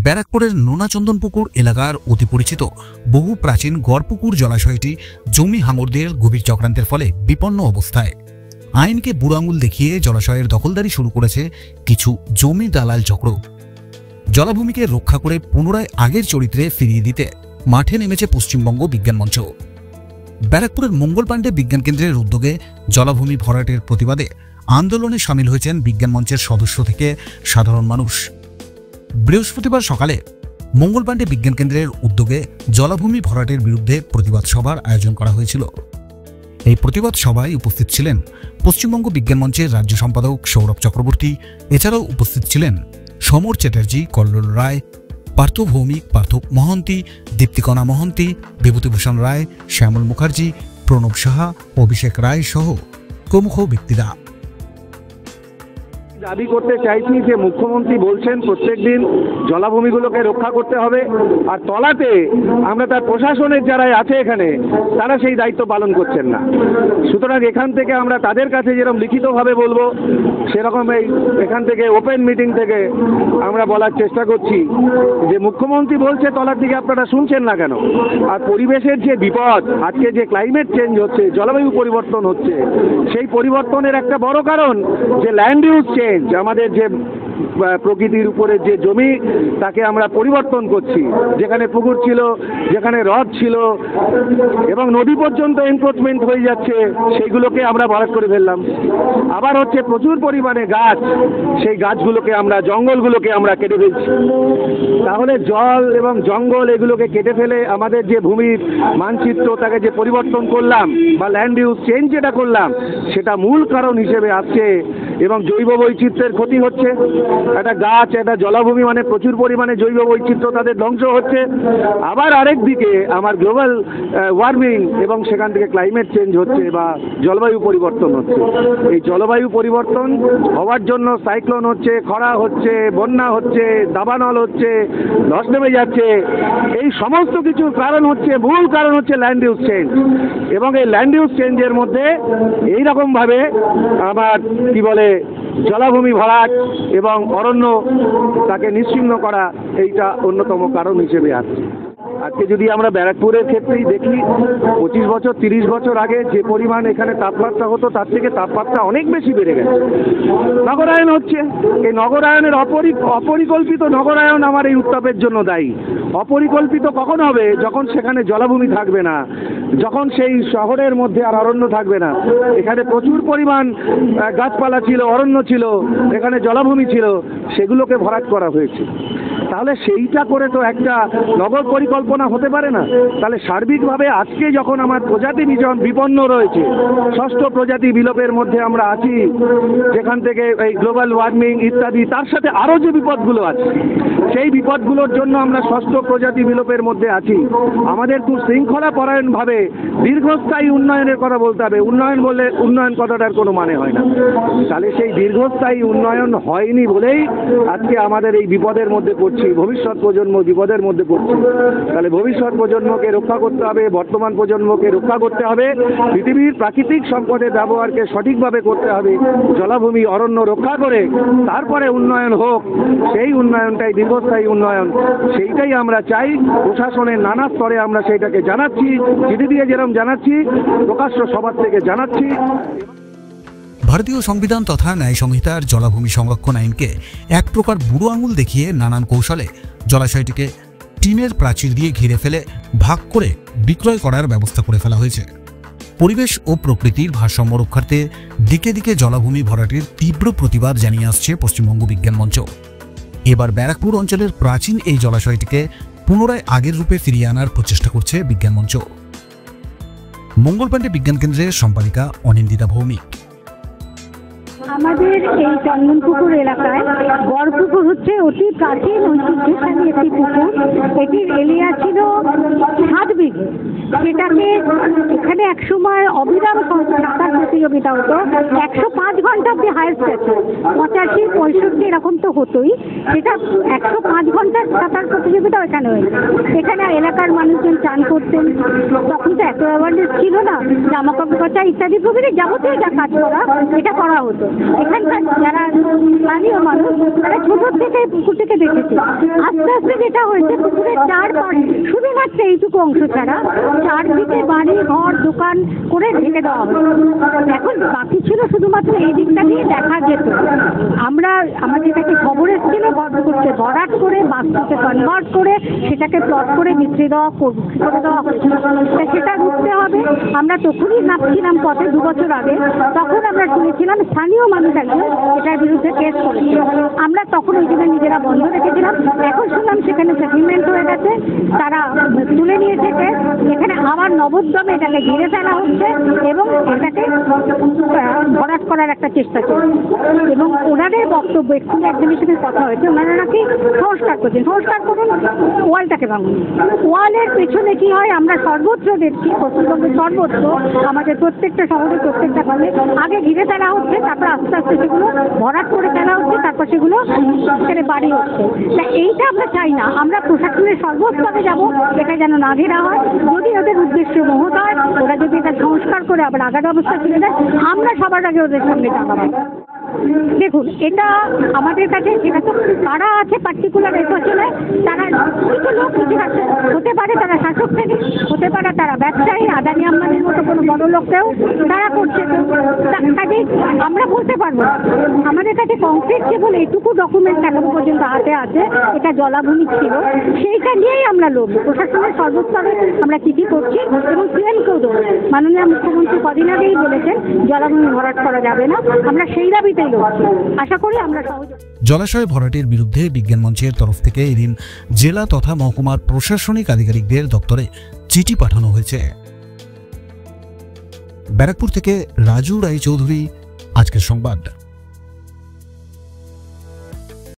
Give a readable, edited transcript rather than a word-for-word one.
ব্যারাকপুরের নোনাচন্দনপুকুর এলাকার অতি পরিচিত বহু প্রাচীন গড়পুকুর জলাশয়টি জমি হাঙরদের গভীর চক্রান্তের ফলে বিপন্ন অবস্থায়। আইনকে বুড়ো আঙুল দেখিয়ে জলাশয়ের দখলদারি শুরু করেছে কিছু জমি দালাল চক্র। জলাভূমিকে রক্ষা করে পুনরায় আগের চরিত্রে ফিরিয়ে দিতে মাঠে নেমেছে পশ্চিমবঙ্গ বিজ্ঞান মঞ্চ। ব্যারাকপুরের মঙ্গল পাণ্ডে বিজ্ঞান কেন্দ্রের উদ্যোগে জলাভূমি ভরাটের প্রতিবাদে আন্দোলনে সামিল হয়েছেন বিজ্ঞান মঞ্চের সদস্য থেকে সাধারণ মানুষ। বৃহস্পতিবার সকালে মঙ্গল পাণ্ডে বিজ্ঞান কেন্দ্রের উদ্যোগে জলাভূমি ভরাটের বিরুদ্ধে প্রতিবাদ সভার আয়োজন করা হয়েছিল। এই প্রতিবাদ সভায় উপস্থিত ছিলেন পশ্চিমবঙ্গ বিজ্ঞান মঞ্চের রাজ্য সম্পাদক সৌরভ চক্রবর্তী। এছাড়াও উপস্থিত ছিলেন সমর চ্যাটার্জি, কল্লোল রায়, পার্থ ভৌমিক, পার্থ মহন্তি, দীপ্তিকণা মহন্তি, বিভূতিভূষণ রায়, শ্যামল মুখার্জি, প্রণব সাহা, অভিষেক রায় সহ প্রমুখ ব্যক্তিরা। দাবি করতে চাইছি যে মুখ্যমন্ত্রী বলছেন প্রত্যেকদিন জলাভূমিগুলোকে রক্ষা করতে হবে, আর তলাতে আমরা তার প্রশাসনের যারা আছে এখানে তারা সেই দায়িত্ব পালন করছেন না। সুতরাং এখান থেকে আমরা তাদের কাছে যেরকম লিখিতভাবে বলবো, সেরকম এখান থেকে ওপেন মিটিং থেকে আমরা বলার চেষ্টা করছি যে মুখ্যমন্ত্রী বলছে তলার দিকে আপনারা শুনছেন না কেন? আর পরিবেশের যে বিপদ, আজকে যে ক্লাইমেট চেঞ্জ হচ্ছে, জলবায়ু পরিবর্তন হচ্ছে, সেই পরিবর্তনের একটা বড় কারণ যে ল্যান্ড ইউজ চেঞ্জ। আমাদের যে প্রকৃতির উপরে যে জমি তাকে আমরা পরিবর্তন করছি, যেখানে পুকুর ছিল, যেখানে হ্রদ ছিল এবং নদী পর্যন্ত এনক্রোচমেন্ট হয়ে যাচ্ছে, সেইগুলোকে আমরা ভরাট করে ফেললাম। আবার হচ্ছে প্রচুর পরিমাণে গাছ, সেই গাছগুলোকে আমরা, জঙ্গলগুলোকে আমরা কেটে ফেলছি। তাহলে জল এবং জঙ্গল এগুলোকে কেটে ফেলে আমাদের যে ভূমির মানচিত্র তাকে যে পরিবর্তন করলাম বা ল্যান্ড ইউজ চেঞ্জ যেটা করলাম, সেটা মূল কারণ হিসেবে আসছে এবং জৈব বৈচিত্র্যের ক্ষতি হচ্ছে। একটা গাছ, একটা জলাভূমি মানে প্রচুর পরিমাণে জৈব বৈচিত্র্য তাদের ধ্বংস হচ্ছে। আবার আরেক দিকে আমার গ্লোবাল ওয়ার্মিং এবং সেখান থেকে ক্লাইমেট চেঞ্জ হচ্ছে বা জলবায়ু পরিবর্তন হচ্ছে। এই জলবায়ু পরিবর্তন হওয়ার জন্য সাইক্লোন হচ্ছে, খরা হচ্ছে, বন্যা হচ্ছে, দাবানল হচ্ছে, ধস নেমে যাচ্ছে। এই সমস্ত কিছুর কারণ হচ্ছে, মূল কারণ হচ্ছে ল্যান্ড ইউজ চেঞ্জ। এবং এই ল্যান্ড ইউজ চেঞ্জের মধ্যে এইরকমভাবে আমার কি বলে জলাভূমি ভরাট এবং অরণ্য তাকে নিশ্চিহ্ন করা, এইটা অন্যতম কারণ হিসেবে আছে। আজকে যদি আমরা ব্যারাকপুরের ক্ষেত্রেই দেখি, 25 বছর 30 বছর আগে যে পরিমাণ এখানে তাপমাত্রা হতো তার থেকে তাপমাত্রা অনেক বেশি বেড়ে গেছে। নগরায়ন হচ্ছে, এই নগরায়নের অপরিকল্পিত নগরায়ন আমার এই উত্তাপের জন্য দায়ী। অপরিকল্পিত কখন হবে? যখন সেখানে জলাভূমি থাকবে না, যখন সেই শহরের মধ্যে আর অরণ্য থাকবে না। এখানে প্রচুর পরিমাণ গাছপালা ছিল, অরণ্য ছিল, এখানে জলাভূমি ছিল, সেগুলোকে ভরাট করা হয়েছে। তাহলে সেইটা করে তো একটা নগর পরিকল্পনা হতে পারে না। তাহলে সার্বিকভাবে আজকে যখন আমার প্রজাতি বিপন্ন রয়েছে, ষষ্ঠ প্রজাতি বিলোপের মধ্যে আমরা আছি, যেখান থেকে এই গ্লোবাল ওয়ার্মিং ইত্যাদি, তার সাথে আরও যে বিপদগুলো আছে, সেই বিপদগুলোর জন্য আমরা ষষ্ঠ প্রজাতি বিলোপের মধ্যে আছি। আমাদের খুব শৃঙ্খলা পরায়ণভাবে দীর্ঘস্থায়ী উন্নয়নের কথা বলতে হবে। উন্নয়ন বললে উন্নয়ন কথাটার কোনো মানে হয় না। তাহলে সেই দীর্ঘস্থায়ী উন্নয়ন হয়নি বলেই আজকে আমাদের এই বিপদের মধ্যে পড়ছি, ভবিষ্যৎ প্রজন্ম বিপদের মধ্যে পড়ছে। তাহলে ভবিষ্যৎ প্রজন্মকে রক্ষা করতে হবে, বর্তমান প্রজন্মকে রক্ষা করতে হবে, পৃথিবীর প্রাকৃতিক সম্পদের ব্যবহারকে সঠিকভাবে করতে হবে, জলাভূমি অরণ্য রক্ষা করে তারপরে উন্নয়ন হোক। সেই উন্নয়নটাই দীর্ঘস্থায়ী উন্নয়ন, সেইটাই আমরা চাই। প্রশাসনের নানা স্তরে আমরা সেইটাকে জানাচ্ছি, চিঠি দিয়ে যেরকম জানাচ্ছি, প্রকাশ্য সভা থেকে জানাচ্ছি। ভারতীয় সংবিধান তথা ন্যায় সংহিতার জলাভূমি সংরক্ষণ আইনকে এক প্রকার বুড়ো আঙুল দেখিয়ে নানান কৌশলে জলাশয়টিকে টিনের প্রাচীর দিয়ে ঘিরে ফেলে ভাগ করে বিক্রয় করার ব্যবস্থা করে ফেলা হয়েছে। পরিবেশ ও প্রকৃতির ভারসাম্য রক্ষার্থে দিকে দিকে জলাভূমি ভরাটের তীব্র প্রতিবাদ জানিয়ে আসছে পশ্চিমবঙ্গ বিজ্ঞান মঞ্চ। এবার ব্যারাকপুর অঞ্চলের প্রাচীন এই জলাশয়টিকে পুনরায় আগের রূপে ফিরিয়ে আনার প্রচেষ্টা করছে বিজ্ঞান মঞ্চ। মঙ্গল পাণ্ডে বিজ্ঞান কেন্দ্রের সম্পাদিকা অনিন্দিতা ভৌমিক। আমাদের এই চন্দনপুকুর এলাকায় গড়পুকুর হচ্ছে অতি প্রাচীন ঐতিহ্যশালী একটি পুকুর। এটির এরিয়া ছিল 7 বিঘে, যেটাকে এখানে একসময় অবিরাম সাঁতার প্রতিযোগিতা হতো। 105 ঘন্টা অব্দি হায়েস্ট আছে, 85, 65 এরকম তো হতোই। সেটা 105 ঘন্টার সাঁতার প্রতিযোগিতা প্রতিযোগিতাও এখানে হয়েছে। এখানে এলাকার মানুষজন চান করতেন, তখন তো এত অ্যাওয়ারনেস ছিল না, জামা কাপড় কাচা ইত্যাদি প্রভৃতি যাবতীয় যা কাজ করা এটা করা হতো। এখানকার যারা স্থানীয় মানুষ তারা ছোট থেকে পুকুরটিকে দেখেছে। আস্তে আস্তে যেটা হয়েছে, পুকুরের চারপাশ শুধুমাত্র এইটুকু অংশ ছাড়া চারদিকে বাড়ি ঘর দোকান করে ঢেকে দেওয়া হতো। এখন বাকি ছিল শুধুমাত্র এই দিকটা দিয়ে দেখা যেত। আমাদের কাছে খবর এসেছিল করতে ভরাট করে বাস্তুতে কনভার্ট করে সেটাকে প্লট করে বিক্রি করে দেওয়া হচ্ছে। সেটা রুখতে হবে। আমরা তখনই নামছিলাম পথে 2 বছর আগে, তখন আমরা শুনেছিলাম স্থানীয় মানুষ একজন এটার বিরুদ্ধে কেস করেছে। আমরা তখন ওই জন্য নিজেরা বন্ধ রেখেছিলাম। এখন শুনলাম সেখানে সেটেলমেন্ট হয়ে গেছে, তারা তুলে নিয়েছে। এখানে আবার নবদ্যমে এটাকে ঘিরে ফেলা হচ্ছে এবং এটাকে ভরাট করার একটা চেষ্টা চলছে। এবং ওনাদের বক্তব্য একটু একজনের সাথে কথা হয়েছে, ওনারা নাকি সংস্কার করছেন। সংস্কার করুন, ওয়ালটাকে ভাঙুন। ওয়ালের পেছনে কি হয় আমরা সর্বত্র দেখছি, পশ্চিমবঙ্গের সর্বত্র আমাদের প্রত্যেকটা শহরে প্রত্যেকটা গ্রামে আগে ঘিরে ফেলা হচ্ছে, তারপর আস্তে আস্তে সেগুলো ভরাট করে ফেলা হচ্ছে, তারপর সেগুলো সেখানে বাড়ি হচ্ছে। তা এইটা আমরা চাই না। আমরা প্রশাসনের সর্বস্তরে যাবো, এটা যেন না ঘেরা হয়। যদি ওদের উদ্দেশ্য মহৎ হয়, ওরা যদি এটা সংস্কার করে আবার আগার অবস্থা ছেড়ে দেয়, আমরা সবার আগে ওদের সঙ্গে জানাবো। দেখুন, এটা আমাদের কাছে যেটা তো কারা আছে পার্টিকুলার এসোসিয়েশনে, তারা কিছু লোক কিছু হতে পারে, তারা শাসক থেকে হতে পারে, তারা ব্যবসায়ী আদানি আম্বানির মতো কোনো বড় লোককেও তারা করছে। কাজেই আমরা বলতে পারবো না। আমাদের কাছে কংক্রিট কেবল এইটুকু ডকুমেন্ট এখন পর্যন্ত হাতে আছে, এটা জলাভূমি ছিল, সেইটা নিয়েই আমরা লড়বো। প্রশাসনের সর্বস্তরে আমরা চিঠি করছি এবং সিএমকেও দেবো। মাননীয় মুখ্যমন্ত্রী কদিন আগেই বলেছেন জলাভূমি ভরাট করা যাবে না। আমরা সেই দাবিতেই লড়ছি। আশা করি আমরা সহযোগিতা। জলাশয় ভরাটের বিরুদ্ধে বিজ্ঞান মঞ্চের তরফ থেকে এদিন জেলা তথা মহকুমার প্রশাসনিক আধিকারিকদের দপ্তরে চিঠি পাঠানো হয়েছে। ব্যারাকপুর থেকে রাজু রায়চৌধুরী, আজকের সংবাদ।